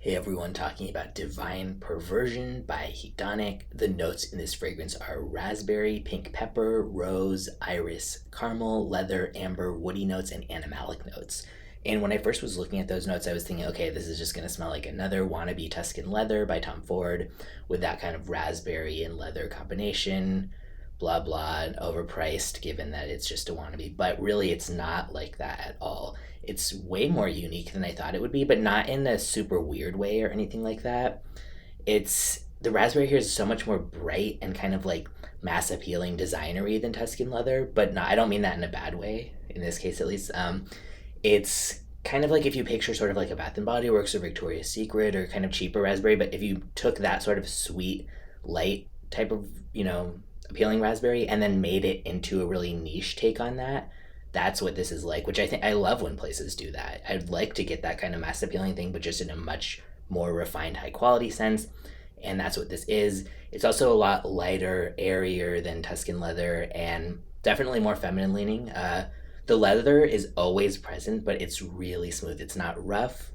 Hey everyone, talking about Divine Perversion by Hedonik. The notes in this fragrance are raspberry, pink pepper, rose, iris, caramel, leather, amber, woody notes, and animalic notes. And when I first was looking at those notes, I was thinking, okay, this is just going to smell like another wannabe Tuscan leather by Tom Ford with that kind of raspberry and leather combination, blah blah, and overpriced given that it's just a wannabe. But really, it's not like that at all. It's way more unique than I thought it would be, but not in a super weird way or anything like that. It's the raspberry here is so much more bright and kind of like mass appealing designery than Tuscan leather, but I don't mean that in a bad way, in this case at least. It's kind of like if you picture sort of like a Bath and Body Works or Victoria's Secret or kind of cheaper raspberry, but if you took that sort of sweet, light type of, appealing raspberry and then made it into a really niche take on that, that's what this is like, which I think I love when places do that. I'd like to get that kind of mass appealing thing, but just in a much more refined, high quality sense. And that's what this is. It's also a lot lighter, airier than Tuscan leather, and definitely more feminine leaning. The leather is always present, but it's really smooth. It's not rough.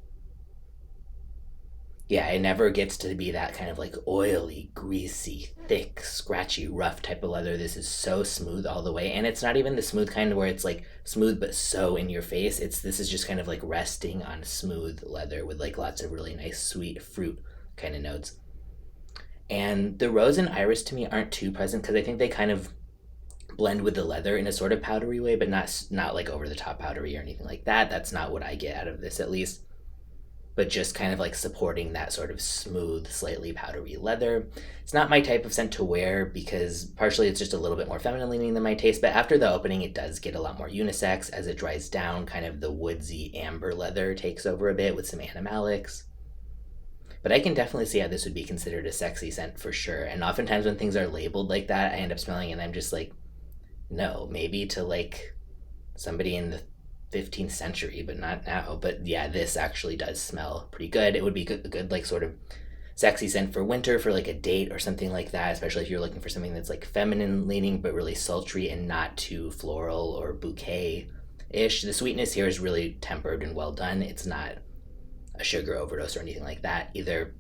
Yeah, it never gets to be that kind of like oily, greasy, thick, scratchy, rough type of leather. This is so smooth all the way. And it's not even the smooth kind where it's like smooth but so in your face. This is just kind of like resting on smooth leather with like lots of really nice sweet fruit kind of notes. And the rose and iris to me aren't too present because I think they kind of blend with the leather in a sort of powdery way, but not like over the top powdery or anything like that. That's not what I get out of this at least, but just kind of like supporting that sort of smooth, slightly powdery leather. It's not my type of scent to wear because partially it's just a little bit more feminine leaning than my taste, but after the opening, it does get a lot more unisex. As it dries down, kind of the woodsy amber leather takes over a bit with some animalics. But I can definitely see how this would be considered a sexy scent for sure. And oftentimes when things are labeled like that, I end up smelling and I'm just like, no, maybe to like somebody in the 15th century, but not now. But yeah, this actually does smell pretty good. It would be good, a good like sort of sexy scent for winter for like a date or something like that, especially if you're looking for something that's like feminine leaning but really sultry and not too floral or bouquet ish. The sweetness here is really tempered and well done. It's not a sugar overdose or anything like that either.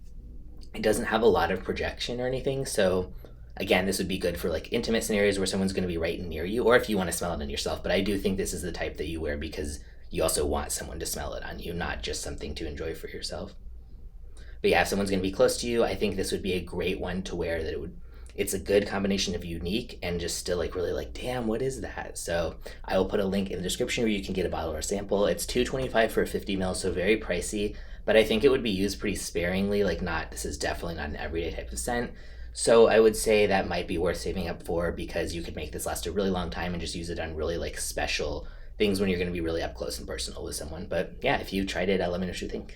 It doesn't have a lot of projection or anything, so again, this would be good for like intimate scenarios where someone's going to be right near you, or if you want to smell it on yourself. But I do think this is the type that you wear because you also want someone to smell it on you, not just something to enjoy for yourself. But yeah, if someone's going to be close to you, I think this would be a great one to wear. It's a good combination of unique and just still like really like, damn, what is that? So I will put a link in the description where you can get a bottle or a sample. It's $2.25 for a 50 ml, so very pricey, but I think it would be used pretty sparingly. Like, this is definitely not an everyday type of scent. So I would say that might be worth saving up for because you could make this last a really long time and just use it on really like special things when you're going to be really up close and personal with someone. But yeah, if you tried it, let me know what you think.